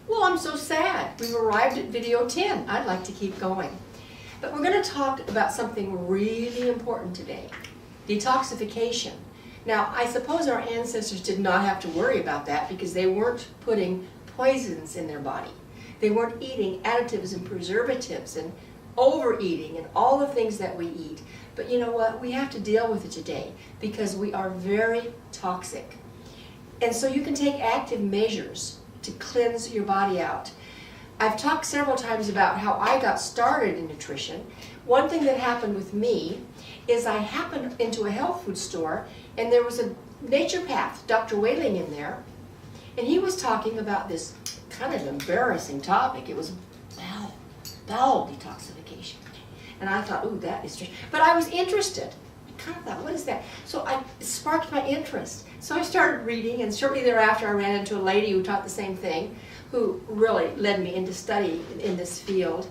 Well, I'm so sad. We've arrived at video 10. I'd like to keep going. But we're going to talk about something really important today. Detoxification. Now, I suppose our ancestors did not have to worry about that because they weren't putting poisons in their body. They weren't eating additives and preservatives and overeating and all the things that we eat. But you know what? We have to deal with it today because we are very toxic. And so you can take active measures to cleanse your body out. I've talked several times about how I got started in nutrition. One thing that happened with me is I happened into a health food store and there was a naturopath, Dr. Whaling, in there, and he was talking about this kind of embarrassing topic. It was bowel detoxification. And I thought, ooh, that is strange. But I was interested. I kind of thought, what is that? So it sparked my interest. So I started reading, and shortly thereafter I ran into a lady who taught the same thing, who really led me into study in this field.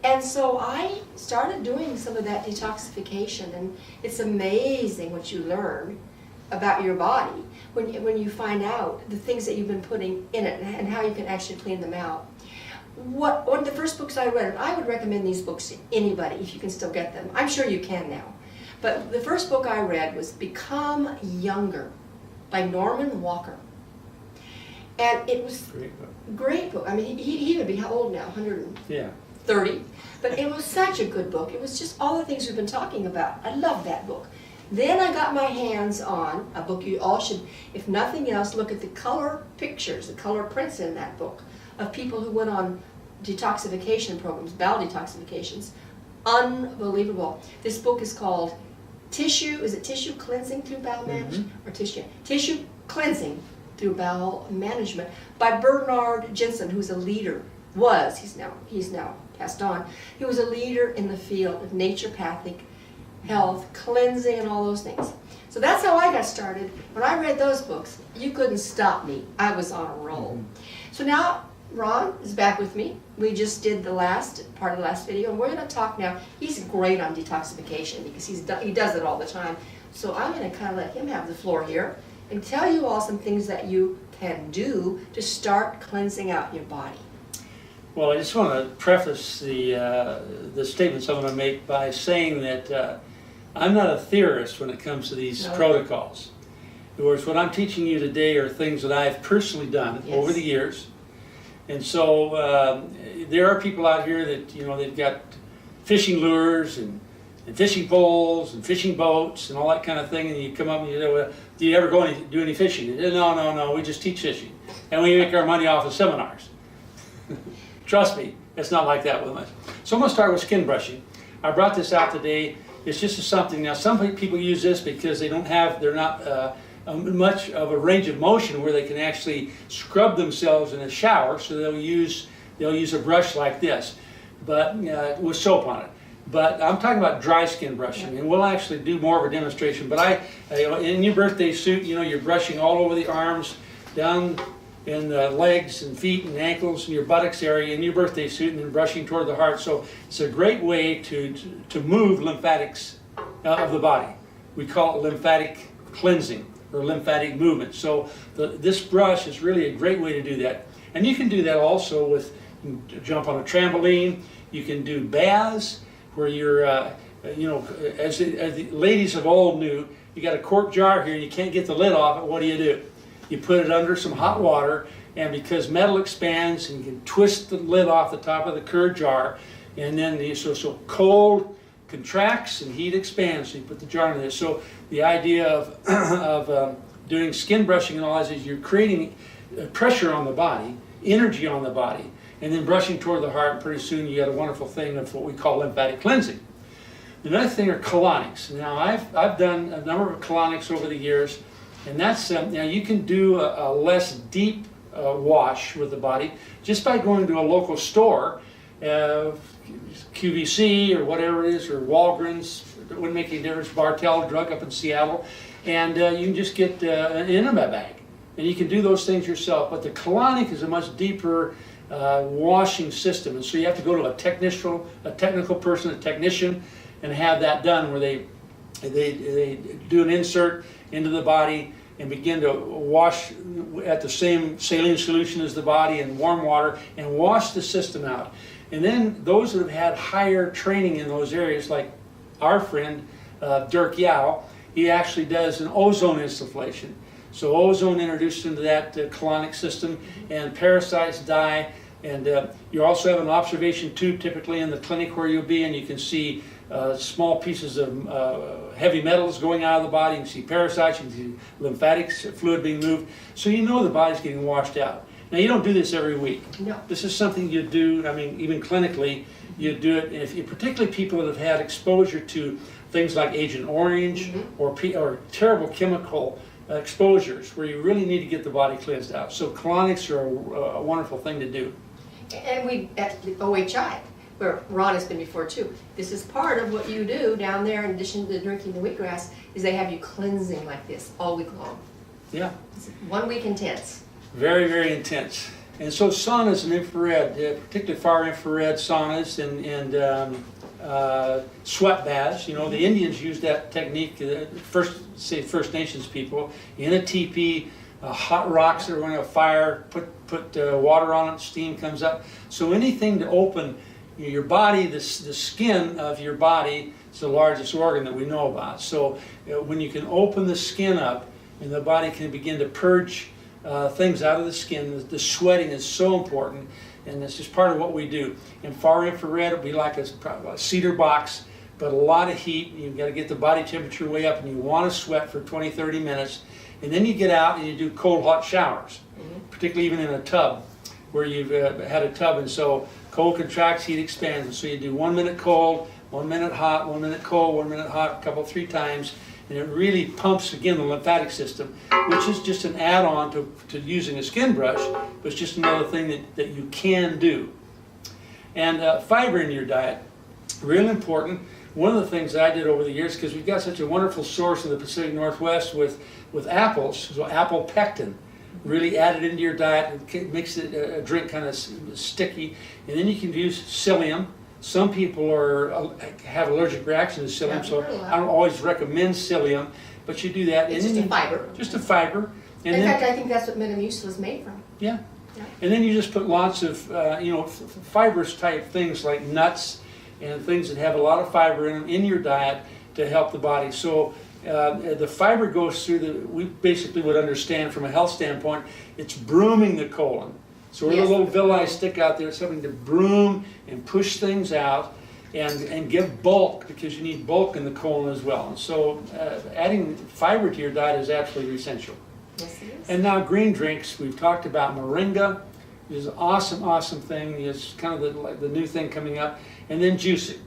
And so I started doing some of that detoxification, and it's amazing what you learn about your body when you find out the things that you've been putting in it and how you can actually clean them out. One of the first books I read, and I would recommend these books to anybody if you can still get them. I'm sure you can now. But the first book I read was Become Younger by Norman Walker. And it was a great book. I mean, he would be how old now? 130. But it was such a good book. It was just all the things we've been talking about. I love that book. Then I got my hands on a book you all should, if nothing else, look at the color pictures, the color prints in that book of people who went on detoxification programs, bowel detoxifications. Unbelievable. This book is called Tissue Cleansing Through Bowel Management? Or Tissue Cleansing Through Bowel Management by Bernard Jensen, who's a leader, he's now passed on. He was a leader in the field of naturopathic health, cleansing, and all those things. So that's how I got started. When I read those books, you couldn't stop me. I was on a roll. So now Ron is back with me. We just did the last part of the last video, and we're going to talk now. He's great on detoxification because he does it all the time. So I'm going to kind of let him have the floor here and tell you all some things that you can do to start cleansing out your body. Well, I just want to preface the statements I'm going to make by saying that I'm not a theorist when it comes to these protocols. In other words, what I'm teaching you today are things that I've personally done over the years. And so there are people out here that, they've got fishing lures and fishing poles and fishing boats and all that kind of thing, and you come up and you say, well, do you ever do any fishing? No, we just teach fishing. And we make our money off of seminars. Trust me, it's not like that with us. So I'm going to start with skin brushing. I brought this out today. It's just something. Now, some people use this because they're not much of a range of motion where they can actually scrub themselves in a shower. So they'll use a brush like this, but with soap on it. But I'm talking about dry skin brushing, and we'll actually do more of a demonstration. But in your birthday suit, you're brushing all over the arms, down in the legs and feet and ankles and your buttocks area in your birthday suit, and then brushing toward the heart. So it's a great way to move lymphatics of the body. We call it lymphatic cleansing or lymphatic movement. So this brush is really a great way to do that. And you can do that also with jump on a trampoline. You can do baths where you're, as the ladies of old knew, you got a quart jar here and you can't get the lid off it. What do? You put it under some hot water, and because metal expands, and you can twist the lid off the top of the curd jar, and then so cold contracts and heat expands. So you put the jar in there. So the idea of doing skin brushing and all that is you're creating pressure on the body, energy on the body, and then brushing toward the heart. And pretty soon you got a wonderful thing of what we call lymphatic cleansing. Another thing are colonics. Now I've done a number of colonics over the years. And that's, now you can do a less deep wash with the body just by going to a local store, QVC or whatever it is, or Walgreens, it wouldn't make any difference, Bartell Drug up in Seattle, and you can just get an enema bag. And you can do those things yourself, but the colonic is a much deeper washing system, and so you have to go to a technical person, a technician, and have that done where they do an insert into the body, and begin to wash at the same saline solution as the body in warm water and wash the system out. And then those that have had higher training in those areas, like our friend Dirk Yao, he actually does an ozone insufflation. So ozone introduced into that colonic system, and parasites die. And you also have an observation tube typically in the clinic where you'll be, and you can see small pieces of heavy metals going out of the body. You can see parasites, you can see lymphatic fluid being moved. So you know the body's getting washed out. Now you don't do this every week. No. This is something you do, I mean, even clinically, you do it, if you, particularly people that have had exposure to things like Agent Orange or terrible chemical exposures where you really need to get the body cleansed out. So colonics are a wonderful thing to do. And we, at the OHI, where Ron has been before too, this is part of what you do down there in addition to drinking the wheatgrass, is they have you cleansing like this all week long. Yeah. It's 1 week intense. Very, very intense. And so saunas and infrared, particularly far infrared saunas and sweat baths. You know, the Indians used that technique, First Nations people, in a teepee, hot rocks that are going to fire, put water on it, steam comes up. So anything to open your body, the skin of your body is the largest organ that we know about. So when you can open the skin up and the body can begin to purge things out of the skin, the sweating is so important, and this is part of what we do. In far infrared, it'll be like a cedar box, but a lot of heat. You've got to get the body temperature way up, and you want to sweat for 20-30 minutes. And then you get out and you do cold, hot showers, particularly even in a tub where you've had a tub. And so cold contracts, heat expands. And so you do 1 minute cold, 1 minute hot, 1 minute cold, 1 minute hot, a couple, 3 times. And it really pumps, again, the lymphatic system, which is just an add-on to using a skin brush, but it's just another thing that you can do. And fiber in your diet, real important. One of the things that I did over the years, because we've got such a wonderful source in the Pacific Northwest with apples, so apple pectin, really add it into your diet, and makes it a drink kind of sticky. And then you can use psyllium. Some people have allergic reactions to psyllium, so I don't always recommend psyllium, but you do that. It's just a fiber. Just a fiber. And in fact, I think that's what Metamucil is made from. Yeah. And then you just put lots of fibrous type things like nuts and things that have a lot of fiber in them in your diet to help the body. So the fiber goes through we basically would understand from a health standpoint, it's brooming the colon. So where the little villi stick out there, it's helping to broom and push things out and give bulk, because you need bulk in the colon as well. And so adding fiber to your diet is absolutely essential. Yes, it is. And now green drinks, we've talked about moringa. It's an awesome, awesome thing. It's kind of the new thing coming up. And then juicing.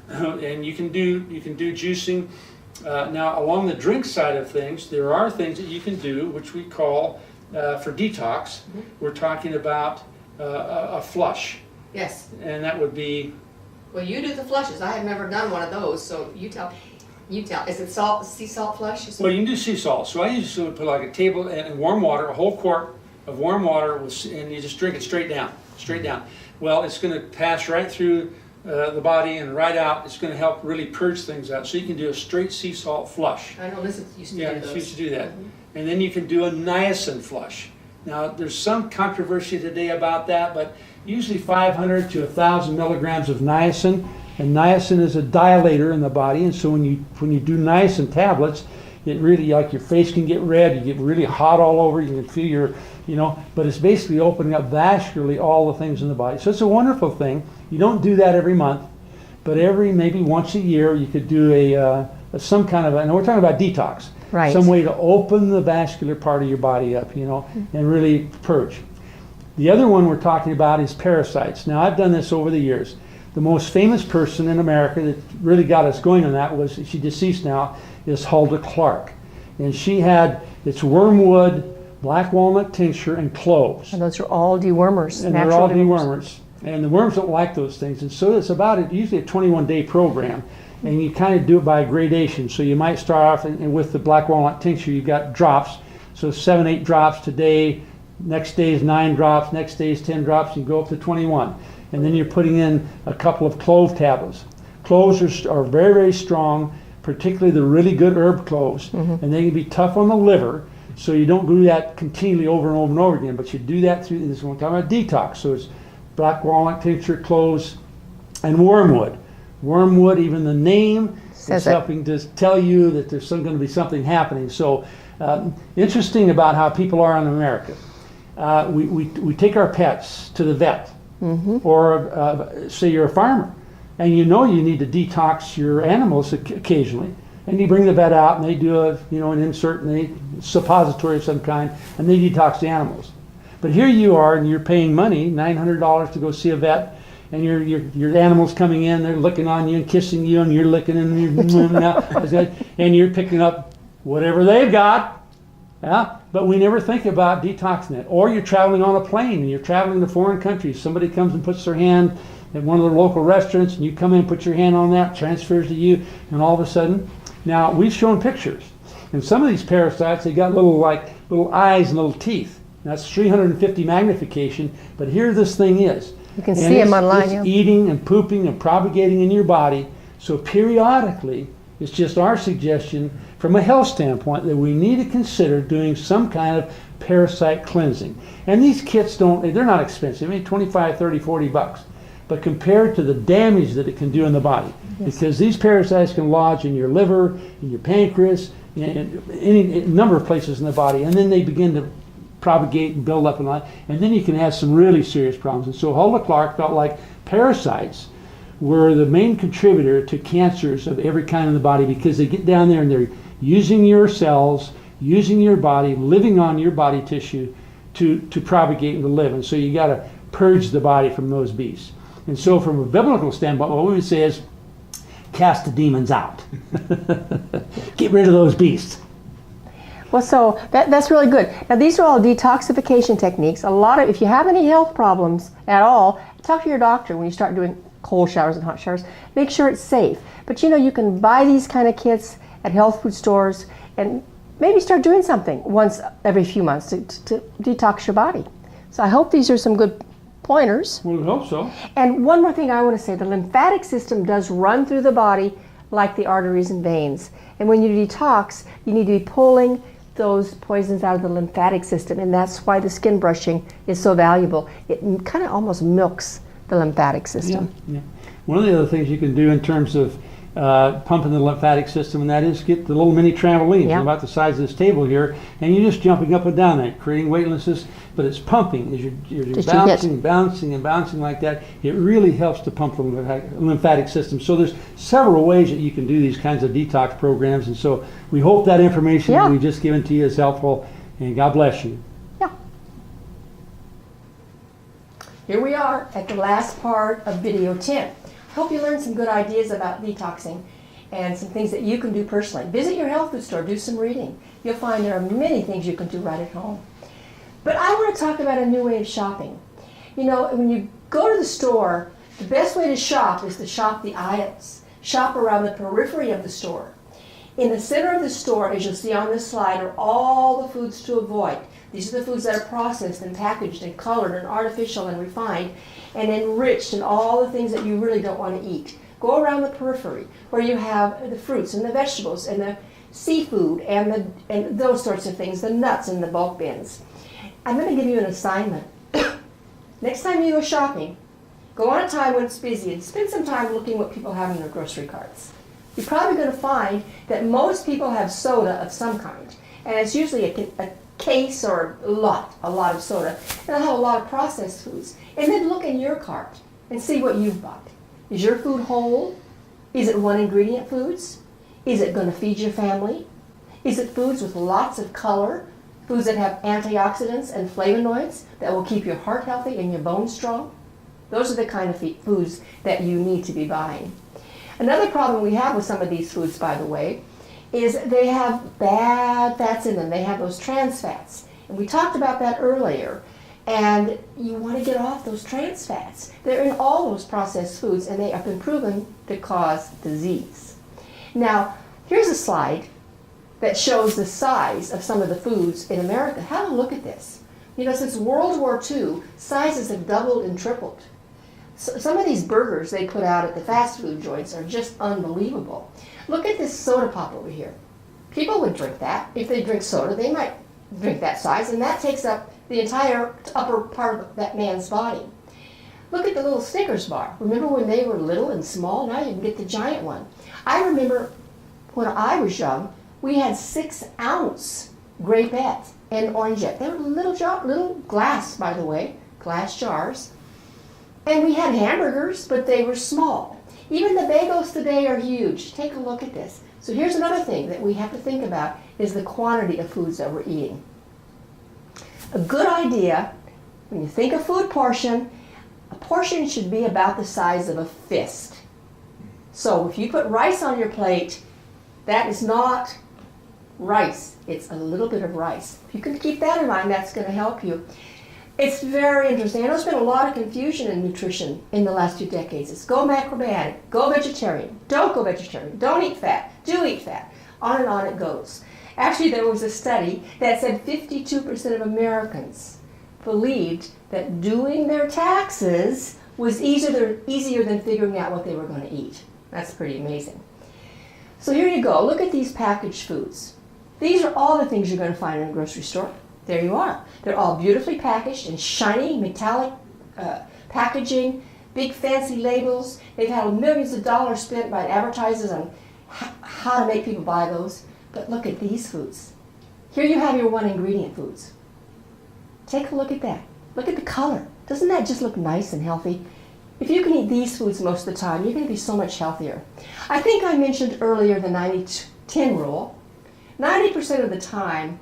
And you can do juicing. Now along the drink side of things, there are things that you can do, which we call, for detox, we're talking about a flush. Yes. And that would be... Well, you do the flushes. I have never done one of those, so you tell. Is it sea salt flush? Well, you can do sea salt. So I usually put like a table in warm water, a whole quart of warm water, and you just drink it straight down. Well, it's going to pass right through the body and right out. It's going to help really purge things out. So you can do a straight sea salt flush. I know Liz used to do those. Yeah, used to do that. And then you can do a niacin flush. Now, there's some controversy today about that, but usually 500 to 1,000 milligrams of niacin. And niacin is a dilator in the body, and so when you do niacin tablets, it really, like, your face can get red, you get really hot all over, you can feel but it's basically opening up vascularly all the things in the body. So it's a wonderful thing. You don't do that every month, but maybe once a year you could do some kind of and we're talking about detox. Right. Some way to open the vascular part of your body up, and really purge. The other one we're talking about is parasites. Now, I've done this over the years. The most famous person in America that really got us going on that she's deceased now, is Hulda Clark. And she had, it's wormwood, black walnut tincture, and cloves. And those are all dewormers. And they're all dewormers. And the worms don't like those things. And so it's usually a 21-day program. And you kind of do it by gradation. So you might start off and with the black walnut tincture, you've got drops. So 7, 8 drops today, next day is 9 drops, next day is 10 drops, you go up to 21. And then you're putting in a couple of clove tablets. Cloves are very, very strong, particularly the really good herb cloves. And they can be tough on the liver, So you don't do that continually over and over and over again, but you do that through, this is what I'm talking about detox. So it's black walnut tincture, cloves, and wormwood. Wormwood, even the name is helping to tell you that there's going to be something happening. So interesting about how people are in America. We take our pets to the vet, or say you're a farmer, and you know you need to detox your animals occasionally, and you bring the vet out and they do an insert and a suppository of some kind, and they detox the animals. But here you are, and you're paying money, $900 to go see a vet, and your animal's coming in, they're licking on you and kissing you, and you're licking and you're picking up whatever they've got. Yeah, but we never think about detoxing it. Or you're traveling on a plane and you're traveling to foreign countries. Somebody comes and puts their hand at one of the local restaurants, and you come in and put your hand on that, transfers to you, and all of a sudden, now we've shown pictures. And some of these parasites, they got little eyes and little teeth. That's 350 magnification, but here this thing is. You can see them online. It's eating and pooping and propagating in your body. So periodically, it's just our suggestion from a health standpoint that we need to consider doing some kind of parasite cleansing. And they're not expensive, maybe 25, 30, 40 bucks. But compared to the damage that it can do in the body, because these parasites can lodge in your liver, in your pancreas, in any number of places in the body, and then they begin to propagate and build up and then you can have some really serious problems. And so Hulda Clark felt like parasites were the main contributor to cancers of every kind in the body, because they get down there and they're using your cells, using your body, living on your body tissue to propagate and to live. And so you got to purge the body from those beasts. And so from a biblical standpoint, what we would say is cast the demons out. Get rid of those beasts. Well, so that's really good. Now, these are all detoxification techniques. If you have any health problems at all, talk to your doctor when you start doing cold showers and hot showers. Make sure it's safe. But you can buy these kind of kits at health food stores and maybe start doing something once every few months to detox your body. So I hope these are some good pointers. Well, we hope so. And one more thing I want to say, the lymphatic system does run through the body like the arteries and veins. And when you detox, you need to be pulling those poisons out of the lymphatic system, and that's why the skin brushing is so valuable. It kind of almost milks the lymphatic system. Yeah. One of the other things you can do in terms of pumping the lymphatic system, and that is get the little mini trampolines about the size of this table here, and you're just jumping up and down that, creating weightlessness, but it's pumping as you're bouncing like that. It really helps to pump the lymphatic system. So there's several ways that you can do these kinds of detox programs, and so we hope that information that we've just given to you is helpful, and God bless you. Here we are at the last part of video 10. Hope you learned some good ideas about detoxing and some things that you can do personally. Visit your health food store, do some reading. You'll find there are many things you can do right at home. But I want to talk about a new way of shopping. When you go to the store, the best way to shop is to shop the aisles. Shop around the periphery of the store. In the center of the store, as you'll see on this slide, are all the foods to avoid. These are the foods that are processed and packaged and colored and artificial and refined and enriched in all the things that you really don't want to eat. Go around the periphery where you have the fruits and the vegetables and the seafood and those sorts of things, the nuts in the bulk bins. I'm going to give you an assignment. Next time you go shopping, go on a time when it's busy and spend some time looking what people have in their grocery carts. You're probably going to find that most people have soda of some kind, and it's usually a case or a lot of soda, and they'll have a lot of processed foods. And then look in your cart and see what you've bought. Is your food whole? Is it one ingredient foods? Is it going to feed your family? Is it foods with lots of color? Foods that have antioxidants and flavonoids that will keep your heart healthy and your bones strong? Those are the kind of foods that you need to be buying. Another problem we have with some of these foods, by the way, is they have bad fats in them. They have those trans fats. And we talked about that earlier. And you want to get off those trans fats. They're in all those processed foods, and they have been proven to cause disease. Now, here's a slide that shows the size of some of the foods in America. Have a look at this. Since World War II, sizes have doubled and tripled. So some of these burgers they put out at the fast food joints are just unbelievable. Look at this soda pop over here. People would drink that. If they drink soda, they might drink that size, and that takes up the entire upper part of that man's body. Look at the little Snickers bar. Remember when they were little and small? Now you can get the giant one. I remember when I was young, we had 6-ounce Grapette and Orangette. They were little glass, by the way, glass jars. And we had hamburgers, but they were small. Even the bagels today are huge. Take a look at this. So here's another thing that we have to think about is the quantity of foods that we're eating. A good idea, when you think of food portion, a portion should be about the size of a fist. So if you put rice on your plate, that is not rice. It's a little bit of rice. If you can keep that in mind, that's going to help you. It's very interesting. I know there's been a lot of confusion in nutrition in the last 2 decades. It's go macrobiotic, go vegetarian, don't go vegetarian, don't eat fat, do eat fat. On and on it goes. Actually, there was a study that said 52% of Americans believed that doing their taxes was easier than figuring out what they were going to eat. That's pretty amazing. So here you go. Look at these packaged foods. These are all the things you're going to find in a grocery store. There you are. They're all beautifully packaged in shiny, metallic packaging, big fancy labels. They've had millions of dollars spent by advertisers on how to make people buy those. But look at these foods. Here you have your one ingredient foods. Take a look at that. Look at the color. Doesn't that just look nice and healthy? If you can eat these foods most of the time, you're going to be so much healthier. I think I mentioned earlier the 90-10 rule. 90% of the time,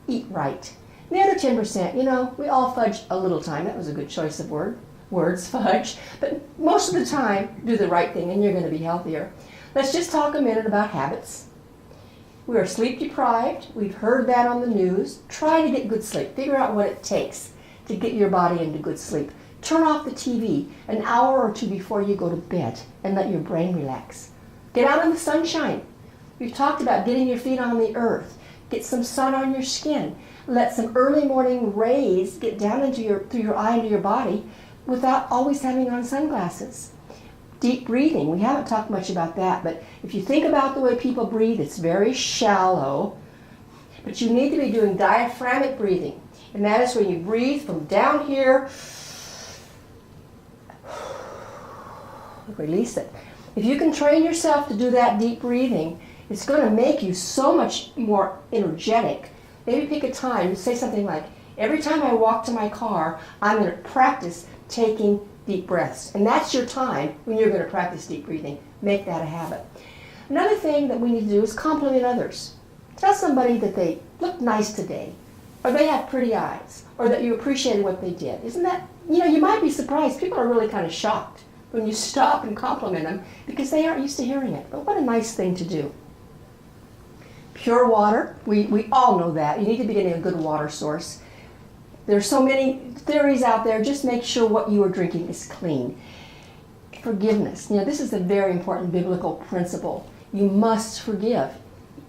eat right. The other 10%, we all fudge a little time. That was a good choice of words, fudge. But most of the time, do the right thing and you're going to be healthier. Let's just talk a minute about habits. We are sleep deprived. We've heard that on the news. Try to get good sleep. Figure out what it takes to get your body into good sleep. Turn off the TV an hour or 2 before you go to bed and let your brain relax. Get out in the sunshine. We've talked about getting your feet on the earth. Get some sun on your skin. Let some early morning rays get down through your eye into your body without always having on sunglasses. Deep breathing. We haven't talked much about that, but if you think about the way people breathe, it's very shallow. But you need to be doing diaphragmatic breathing. And that is when you breathe from down here, release it. If you can train yourself to do that deep breathing, it's going to make you so much more energetic. Maybe pick a time, say something like, every time I walk to my car, I'm going to practice taking deep breaths. And that's your time when you're going to practice deep breathing. Make that a habit. Another thing that we need to do is compliment others. Tell somebody that they look nice today, or they have pretty eyes, or that you appreciated what they did. Isn't that, you might be surprised. People are really kind of shocked when you stop and compliment them because they aren't used to hearing it. But what a nice thing to do. Pure water, we all know that. You need to be getting a good water source. There's so many theories out there. Just make sure what you are drinking is clean. Forgiveness. This is a very important biblical principle. You must forgive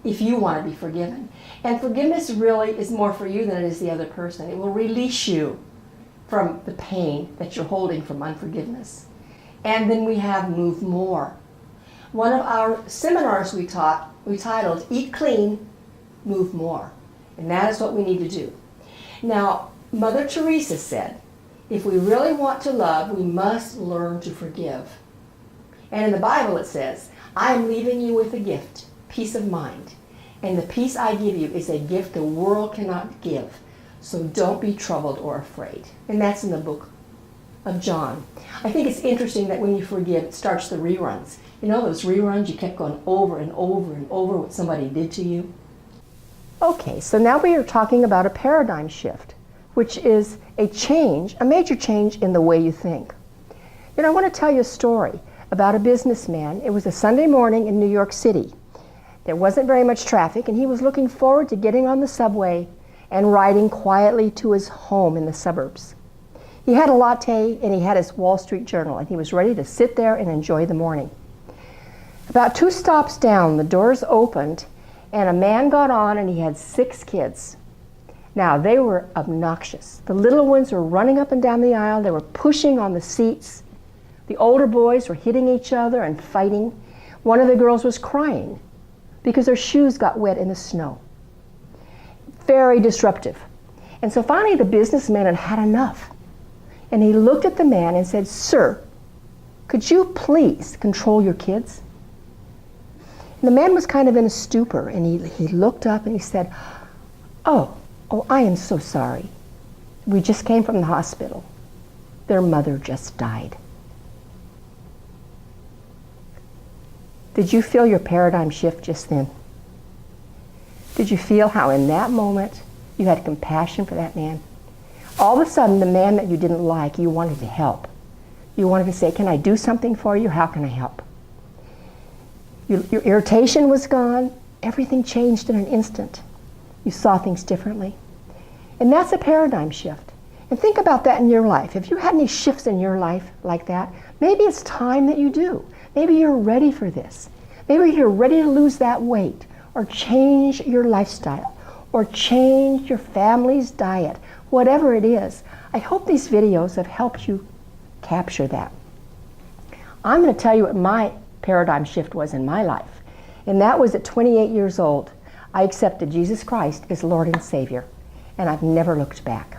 if you want to be forgiven. And forgiveness really is more for you than it is the other person. It will release you from the pain that you're holding from unforgiveness. And then we have Move More. One of our seminars we taught, we titled Eat Clean, Move More. And that is what we need to do. Now, Mother Teresa said, if we really want to love, we must learn to forgive. And in the Bible it says, I am leaving you with a gift, peace of mind. And the peace I give you is a gift the world cannot give. So don't be troubled or afraid. And that's in the book of John. I think it's interesting that when you forgive, it starts the reruns. Those reruns, you kept going over and over and over what somebody did to you. Okay, so now we are talking about a paradigm shift, which is a major change in the way you think. I want to tell you a story about a businessman. It was a Sunday morning in New York City. There wasn't very much traffic, and he was looking forward to getting on the subway and riding quietly to his home in the suburbs. He had a latte and he had his Wall Street Journal, and he was ready to sit there and enjoy the morning. About 2 stops down, the doors opened, and a man got on, and he had 6 kids. Now, they were obnoxious. The little ones were running up and down the aisle. They were pushing on the seats. The older boys were hitting each other and fighting. One of the girls was crying because her shoes got wet in the snow. very disruptive. And so finally the businessman had had enough. And he looked at the man and said, "Sir, could you please control your kids?" And the man was kind of in a stupor, and he looked up and he said, oh, I am so sorry. We just came from the hospital. Their mother just died." Did you feel your paradigm shift just then? Did you feel how in that moment you had compassion for that man? All of a sudden, the man that you didn't like, you wanted to help. You wanted to say, "Can I do something for you? How can I help?" Your irritation was gone. Everything changed in an instant. You saw things differently. And that's a paradigm shift. And think about that in your life. If you had any shifts in your life like that, maybe it's time that you do. Maybe you're ready for this. Maybe you're ready to lose that weight, or change your lifestyle, or change your family's diet, whatever it is. I hope these videos have helped you capture that. I'm going to tell you what my paradigm shift was in my life. And that was at 28 years old. I accepted Jesus Christ as Lord and Savior. And I've never looked back.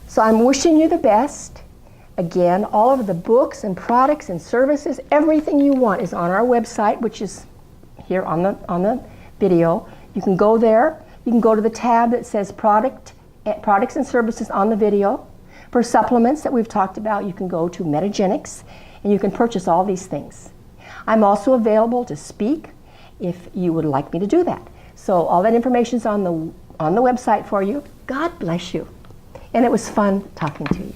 So I'm wishing you the best. Again, all of the books and products and services, everything you want is on our website, which is here on the video. You can go there. You can go to the tab that says products and services on the video. For supplements that we've talked about, you can go to Metagenics, and you can purchase all these things. I'm also available to speak if you would like me to do that. So all that information is on the website for you. God bless you. And it was fun talking to you.